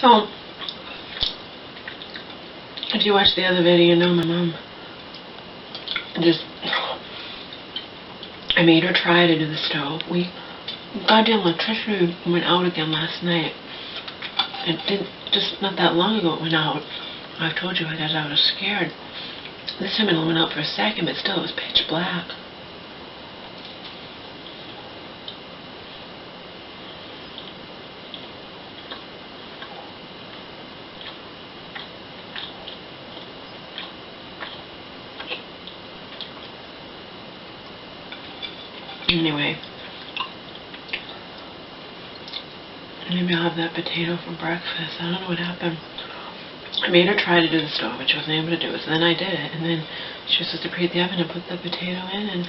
So, if you watched the other video, you know my mom just, I made her try to do the stove. Goddamn electricity went out again last night. It didn't, just not that long ago it went out. I told you guys I was scared. This time it only went out for a second, but still it was pitch black. Anyway, maybe I'll have that potato for breakfast. I don't know what happened. I made her try to do the stove, but she wasn't able to do it, so then I did it. And then she was supposed to preheat the oven and put the potato in, and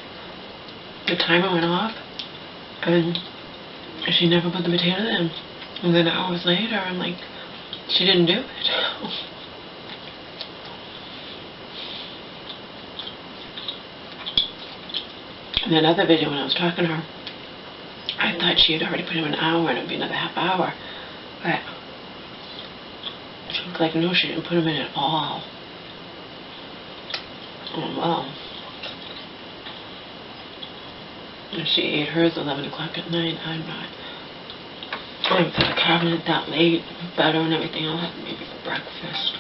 the timer went off, and she never put the potato in. And then hours later, I'm like, she didn't do it. In that other video when I was talking to her, I thought she had already put in an hour and it would be another half hour. But she looked like, no, she didn't put them in at all. Oh, well. If she ate hers 11 o'clock at night, I'm not. I haven't put the cabinet that late, butter and everything. I'll have maybe for breakfast.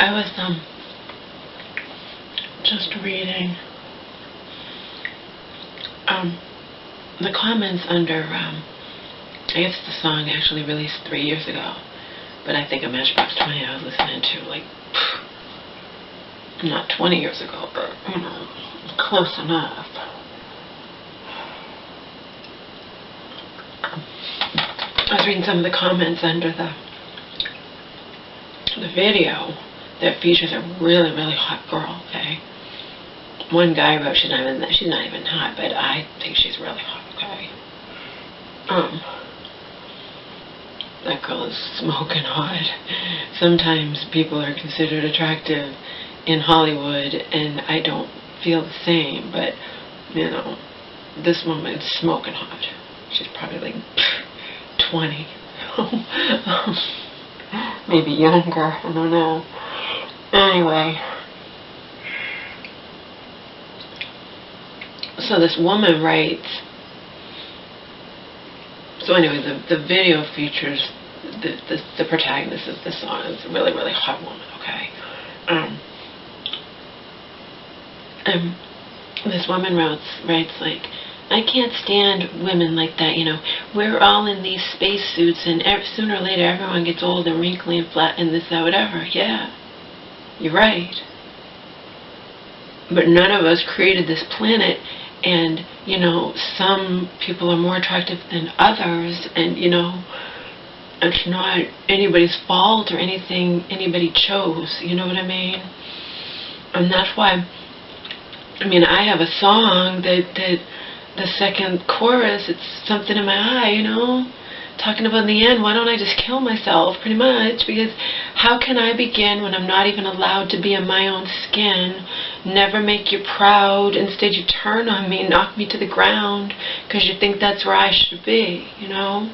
I was just reading the comments under I guess the song actually released 3 years ago, but I think a Matchbox 20 I was listening to like not 20 years ago, but you know, close enough. I was reading some of the comments under the video that features a really, really hot girl, okay? One guy wrote she's not even hot, but I think she's really hot, okay? That girl is smoking hot. Sometimes people are considered attractive in Hollywood, and I don't feel the same, but, you know, this woman's smoking hot. She's probably like 20. Maybe younger, I don't know. Anyway, so this woman writes, so anyway, the video features the protagonist of the song. It's a really, really hot woman, okay? And this woman writes like, I can't stand women like that, you know. We're all in these spacesuits, and sooner or later everyone gets old and wrinkly and flat and this, that, whatever. Yeah, you're right. But none of us created this planet, and, you know, some people are more attractive than others, and, you know, it's not anybody's fault or anything anybody chose, you know what I mean? And that's why, I mean, I have a song that the second chorus, it's something in my eye, you know? talking about in the end, why don't I just kill myself, pretty much, because how can I begin when I'm not even allowed to be in my own skin, never make you proud, instead you turn on me, knock me to the ground, because you think that's where I should be, you know?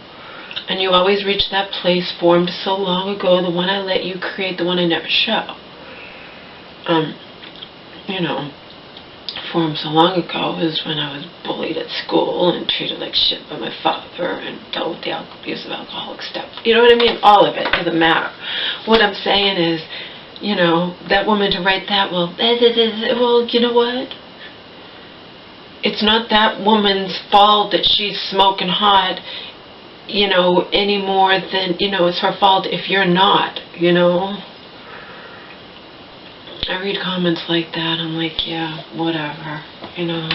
And you always reach that place formed so long ago, the one I let you create, the one I never show. You know, formed so long ago is when I was bullied at school and treated like shit by my father and dealt with the abusive alcoholic stuff. You know what I mean? All of it doesn't matter. What I'm saying is, you know, that woman to write that, well, you know what? It's not that woman's fault that she's smoking hot, you know, any more than, you know, it's her fault if you're not, you know? I read comments like that, I'm like, yeah, whatever, you know.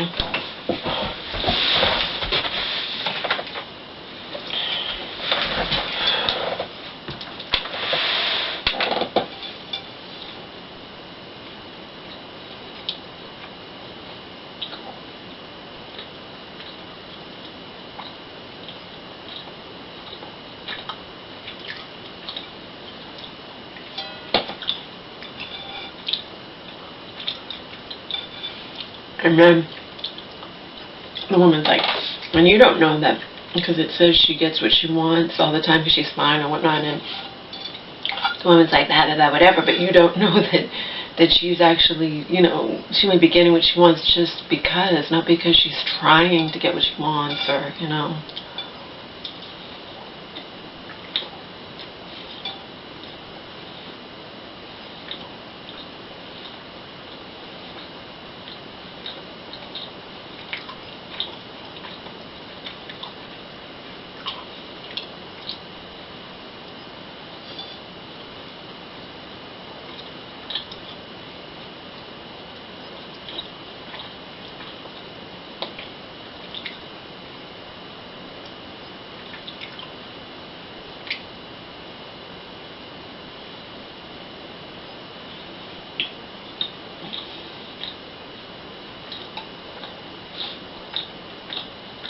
And then the woman's like, and you don't know that, because it says she gets what she wants all the time because she's fine or whatnot, and the woman's like, that, whatever, but you don't know that she's actually, you know, she might be getting what she wants just because, not because she's trying to get what she wants, or, you know.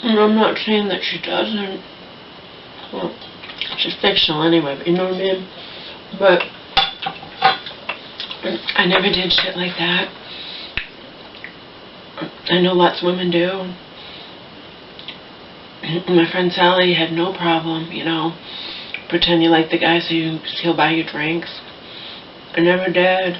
And I'm not saying that she doesn't. Well, she's fictional anyway, but you know what I mean? But I never did shit like that. I know lots of women do. My friend Sally had no problem, you know, pretend you like the guy so he'll buy you drinks. I never did.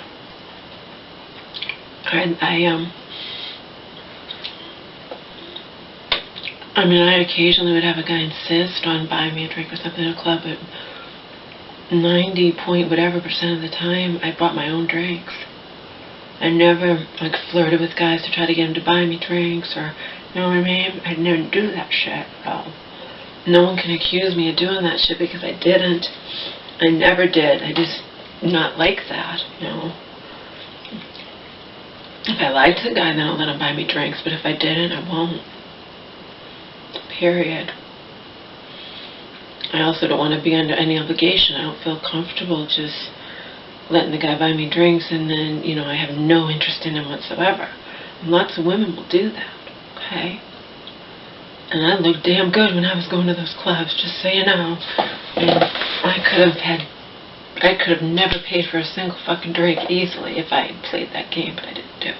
I mean, I occasionally would have a guy insist on buying me a drink or something in a club, but 90% of the time, I bought my own drinks. I never, like, flirted with guys to try to get them to buy me drinks, or, you know what I mean? I'd never do that shit at all. No one can accuse me of doing that shit because I didn't. I never did. I just not like that, you know. If I liked the guy, then I'll let him buy me drinks, but if I didn't, I won't. Period. I also don't want to be under any obligation. I don't feel comfortable just letting the guy buy me drinks and then, you know, I have no interest in him whatsoever. And lots of women will do that, okay? And I looked damn good when I was going to those clubs, just so you know. And I could have never paid for a single fucking drink easily if I had played that game, but I didn't do it.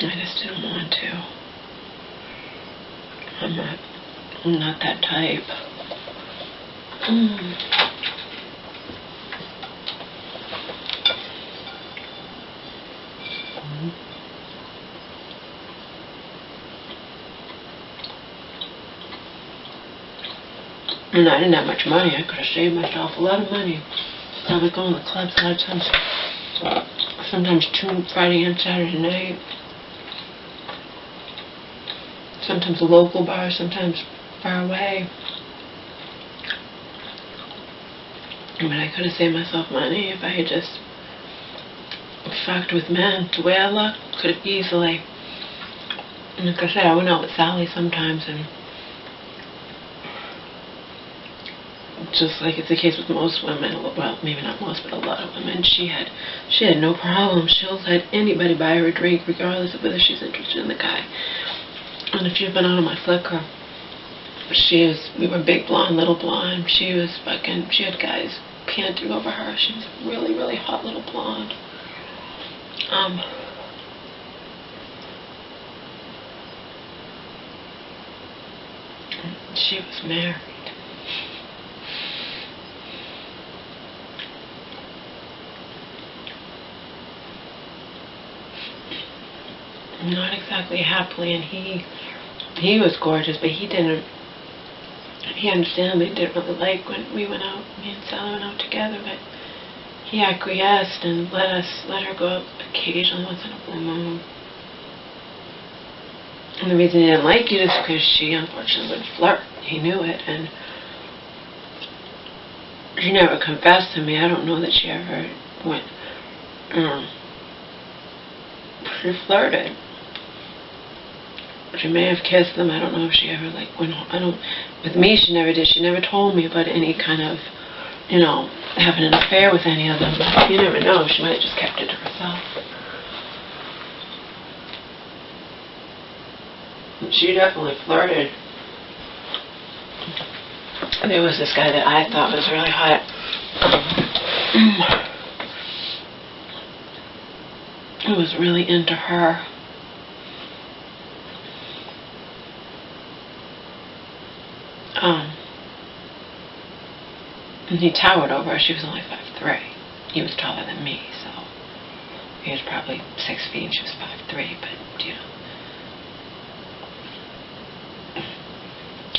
I just didn't want to. I'm not that type. And I didn't have much money. I could have saved myself a lot of money. I would go in the clubs a lot of times. Sometimes Friday and Saturday night. Sometimes a local bar, sometimes far away. But I could have saved myself money if I had just fucked with men. The way I looked, could have easily. And like I said, I went out with Sally sometimes, and just like it's the case with most women, well, maybe not most, but a lot of women, she had no problem. She'll let anybody buy her a drink, regardless of whether she's interested in the guy. And if you've been on my Flickr, we were big blonde, little blonde. She had guys panting over her. She was a really, really hot little blonde. She was married. Not exactly happily, and he was gorgeous, but he understandably didn't really like when we went out, me and Sally went out together, but he acquiesced and let her go out occasionally once in a blue moon. And the reason he didn't like it is because she unfortunately would flirt. He knew it, and she never confessed to me. I don't know that she ever went, she flirted. She may have kissed them. I don't know if she ever with me she never did. She never told me about any kind of, having an affair with any of them. But you never know. She might have just kept it to herself. She definitely flirted. There was this guy that I thought was really hot. Who was really into her. And he towered over her. She was only 5'3". He was taller than me, so he was probably 6 feet and she was 5'3", but,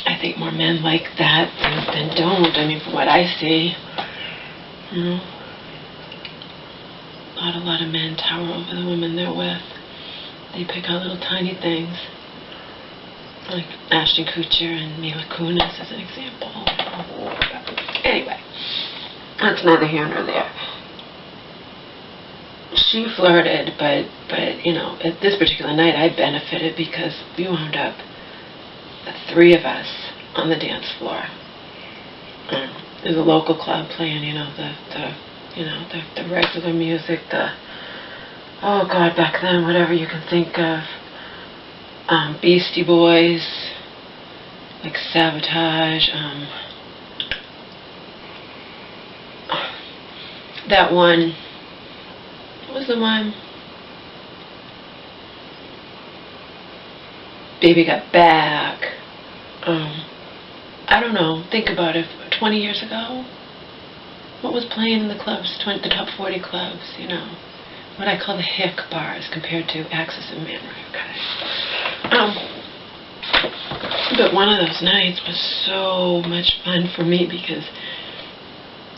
I think more men like that than don't. I mean, from what I see, a lot of men tower over the women they're with. They pick out little tiny things, like Ashton Kutcher and Mila Kunis as an example. Anyway, that's neither here nor there. She flirted, but at this particular night I benefited because we wound up, the three of us, on the dance floor. There's a local club playing, the regular music, back then, whatever you can think of, Beastie Boys, like Sabotage, that one, what was the one? Baby Got Back. I don't know, think about it, 20 years ago, what was playing in the clubs, the top 40 clubs, what I call the hick bars compared to Access and Man Right. But one of those nights was so much fun for me because,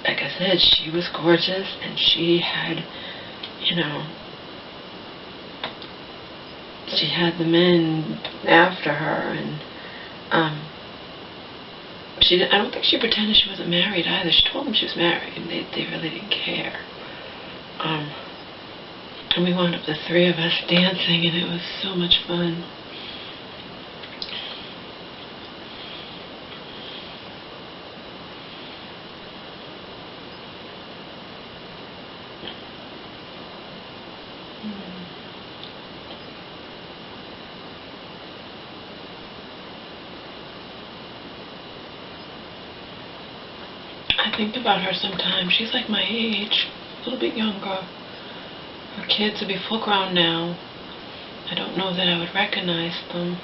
like I said, she was gorgeous and she had, she had the men after her, and I don't think she pretended she wasn't married either. She told them she was married, and they really didn't care. And we wound up, the three of us, dancing, and it was so much fun. I think about her sometimes. She's like my age, a little bit younger. Her kids would be full grown now. I don't know that I would recognize them.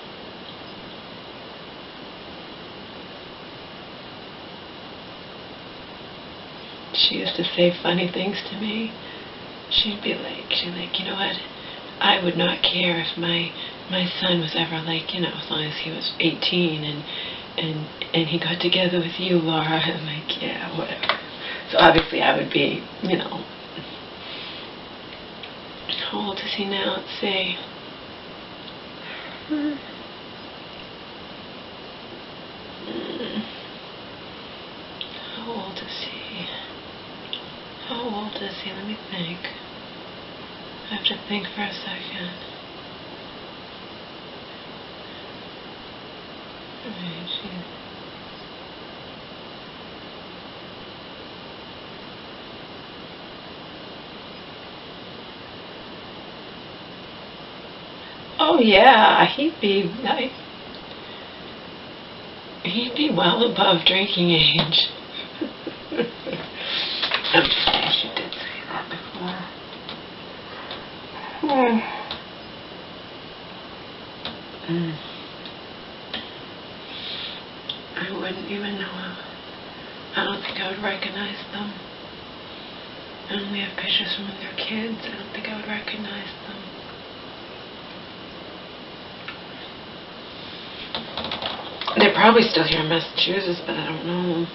She used to say funny things to me. She'd like, you know what? I would not care if my son was ever like, as long as he was 18 and he got together with you, Laura. I'm like, yeah, whatever. So obviously I would be, how old is he now? Let's see. How old is he? How old is he? Let me think. I have to think for a second. Oh yeah, he'd be well above drinking age. I'm just kidding, she did say that before. I wouldn't even know. I don't think I would recognize them. I only have pictures from when they're kids. I don't think I would recognize them. They're probably still here in Massachusetts, but I don't know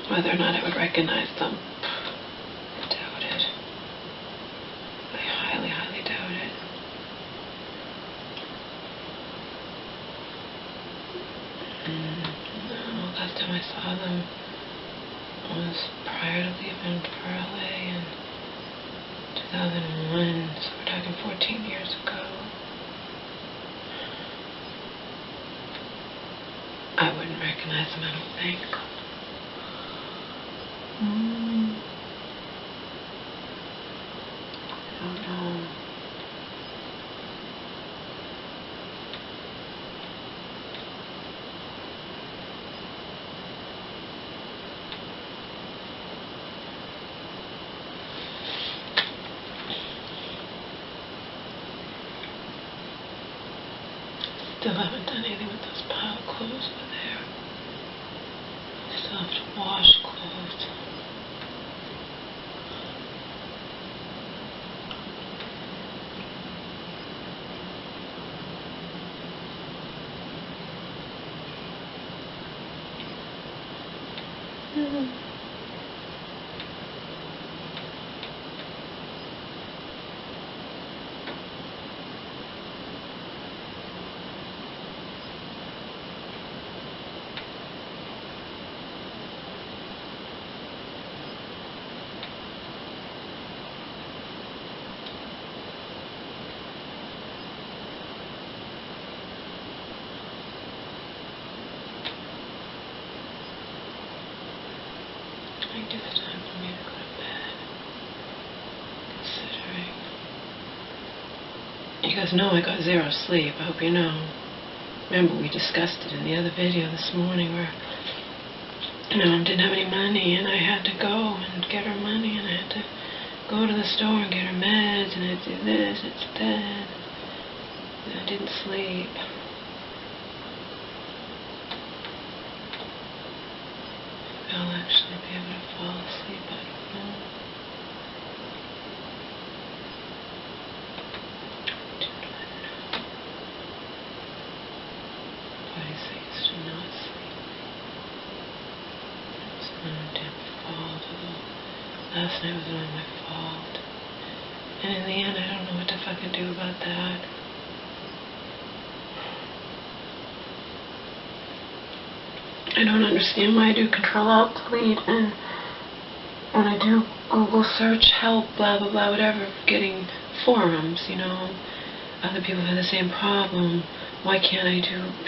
whether or not I would recognize them. I doubt it. I highly, highly doubt it. No, last time I saw them was prior to leaving for LA in 2001, so we're talking 14 years ago. I wouldn't recognize them, I don't think. I don't know. Still haven't done anything with those pile of clothes over there. Still have to wash clothes. I think it's time for me to go to bed, considering. You guys know I got zero sleep, I hope you know. Remember, we discussed it in the other video this morning where, Mom didn't have any money and I had to go and get her money and I had to go to the store and get her meds and I'd do this, it's that. And I didn't sleep. I'll actually be able to fall asleep, I don't know. Do not know. Body says to not sleep. It's my own damn fault, although last night was not my fault. And in the end, I don't know what to fucking do about that. I don't understand why I do Control-Alt-Delete and when I do Google search help, blah, blah, blah, whatever, getting forums, you know, other people have the same problem. Why can't I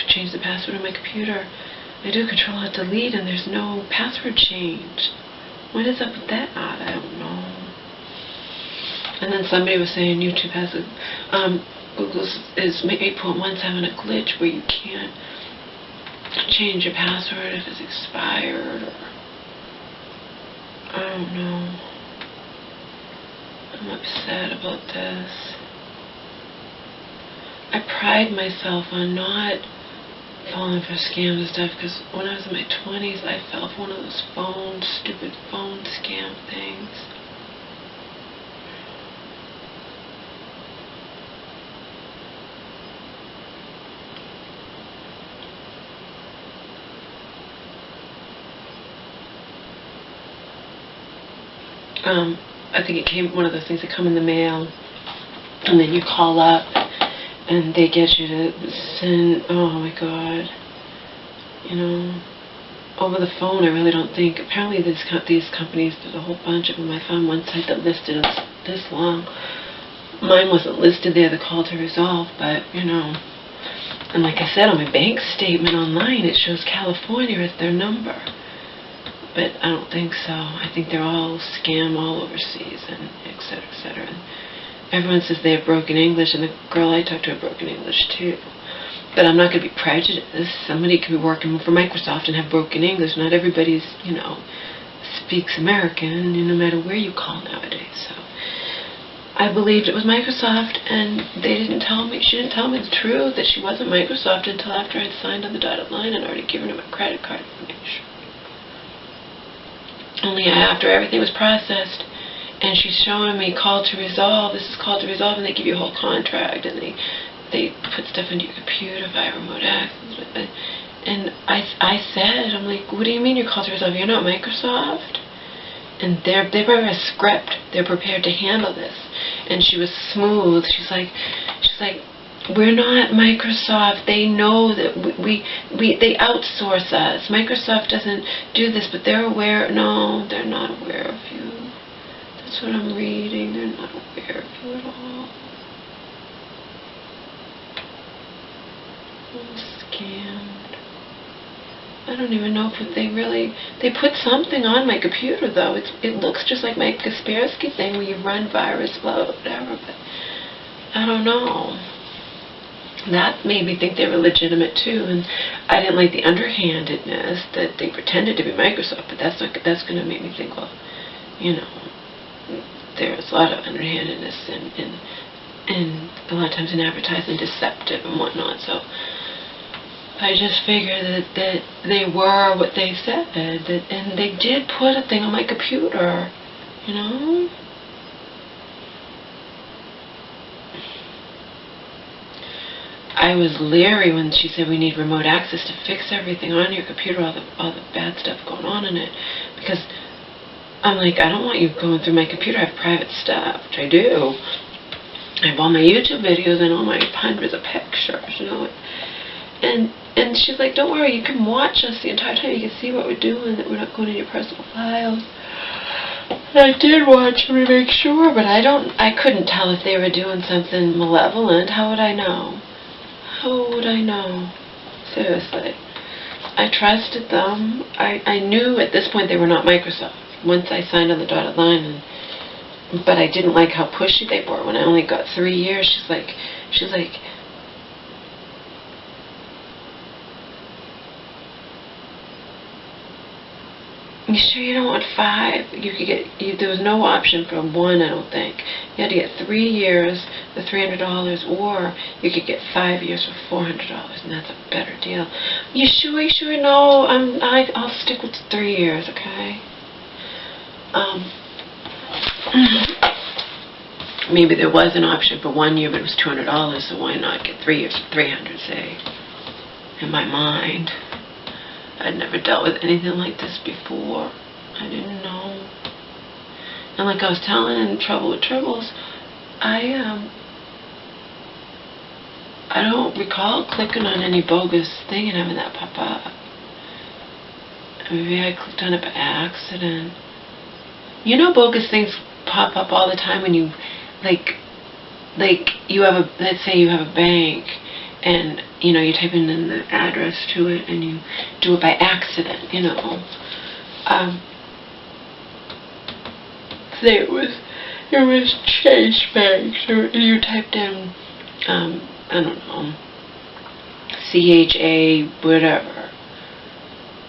change the password on my computer? I do Control-Alt-Delete and there's no password change. What is up with that? I don't know. And then somebody was saying YouTube has a, Google's is 8.1's having a glitch where you can't change your password if it's expired, or I don't know. I'm upset about this. I pride myself on not falling for scams and stuff, because when I was in my 20s, I fell for one of those stupid phone scam things. I think it came, one of those things that come in the mail, and then you call up, and they get you to send, oh my god, you know, over the phone. I really don't think, apparently these companies, there's a whole bunch of them. I found one site that listed us this long. Mine wasn't listed there, the call to resolve, but, you know, and like I said, on my bank statement online, it shows California as their number. But I don't think so. I think they're all scam all overseas and et cetera, et cetera. And everyone says they have broken English, and the girl I talked to had broken English too. But I'm not going to be prejudiced. Somebody could be working for Microsoft and have broken English. Not everybody's, speaks American, no matter where you call nowadays. So I believed it was Microsoft, and they didn't tell me. She didn't tell me the truth that she wasn't Microsoft until after I'd signed on the dotted line and already given her my credit card information. Only after everything was processed, and she's showing me call to resolve. This is call to resolve, and they give you a whole contract, and they put stuff into your computer via remote access. And I said, I'm like, what do you mean you're call to resolve? You're not Microsoft? And they probably have a script. They're prepared to handle this. And she was smooth. She's like, we're not Microsoft. They know that they outsource us. Microsoft doesn't do this, but they're aware. No, they're not aware of you. That's what I'm reading. They're not aware of you at all. I'm scammed. I don't even know if they put something on my computer though. It looks just like my Kaspersky thing where you run virus, blah, blah, whatever, but I don't know. That made me think they were legitimate too, and I didn't like the underhandedness that they pretended to be Microsoft, but that's going to make me think, well, there's a lot of underhandedness and a lot of times in advertising, deceptive and whatnot, so I just figured that they were what they said, and they did put a thing on my computer, I was leery when she said we need remote access to fix everything on your computer, all the bad stuff going on in it, because I'm like, I don't want you going through my computer. I have private stuff, which I do. I have all my YouTube videos and all my hundreds of pictures, And she's like, don't worry, you can watch us the entire time. You can see what we're doing, that we're not going in your personal files. And I did watch them to make sure, but I couldn't tell if they were doing something malevolent. How would I know? How would I know? Seriously. I trusted them. I knew at this point they were not Microsoft. Once I signed on the dotted line, but I didn't like how pushy they were. When I only got 3 years, she's like, you sure you don't want 5? You could get. There was no option for 1, I don't think. You had to get 3 years for $300, or you could get 5 years for $400, and that's a better deal. You sure? You sure? No, I'll stick with 3 years, okay? Maybe there was an option for 1 year, but it was $200, so why not get 3 years for $300, say? In my mind. I'd never dealt with anything like this before. I didn't know. And like I was telling in Trouble with Tribbles, I don't recall clicking on any bogus thing and having that pop up. Maybe I clicked on it by accident. Bogus things pop up all the time when you, like you have let's say you have a bank, and you type in the address to it, and you do it by accident. Say it was Chase Bank, or you typed in I don't know, CHA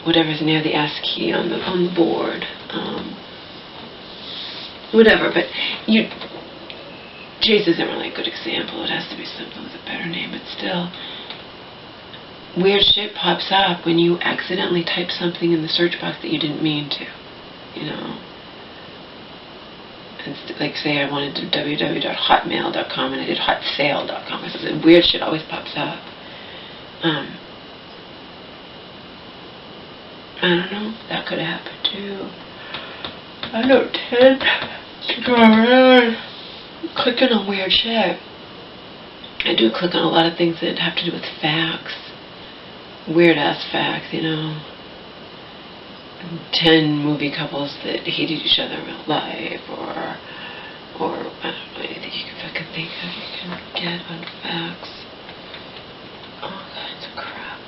whatever's near the S key on the board, whatever. But Chase isn't really a good example. It has to be something with a better name, but still, weird shit pops up when you accidentally type something in the search box that you didn't mean to, And like, say I wanted to www.hotmail.com and I did hotsale.com or something. Weird shit always pops up. I don't know. That could have happened too. I don't tend to go around clicking on weird shit. I do click on a lot of things that have to do with facts. Weird ass facts, 10 movie couples that hated each other in real life, or I don't know, anything you can fucking think of you can get on facts. All kinds of crap.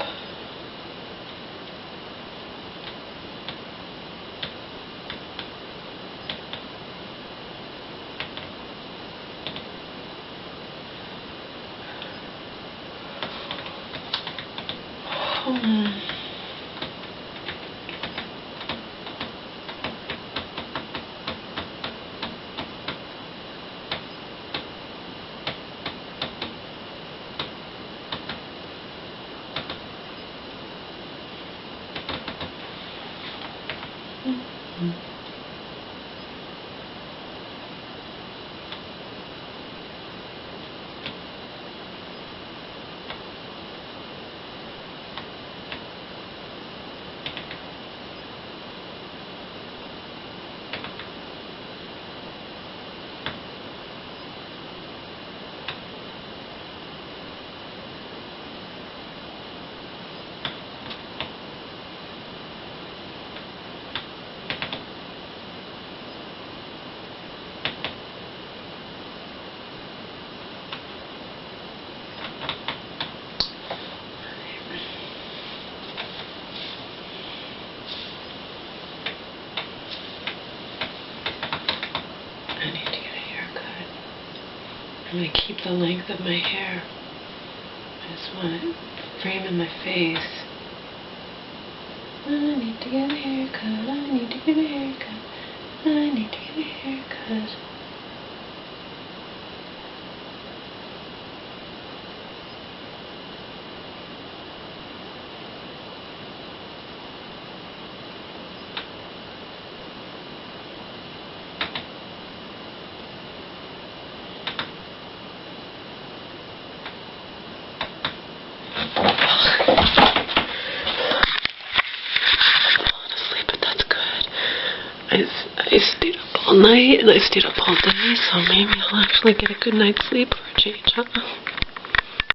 I need to get a haircut. I'm going to keep the length of my hair. I just want it framing my face. I need to get a haircut. I need to get a haircut. I need to get a haircut. I stayed up all night and I stayed up all day, so maybe I'll actually get a good night's sleep for a change, huh?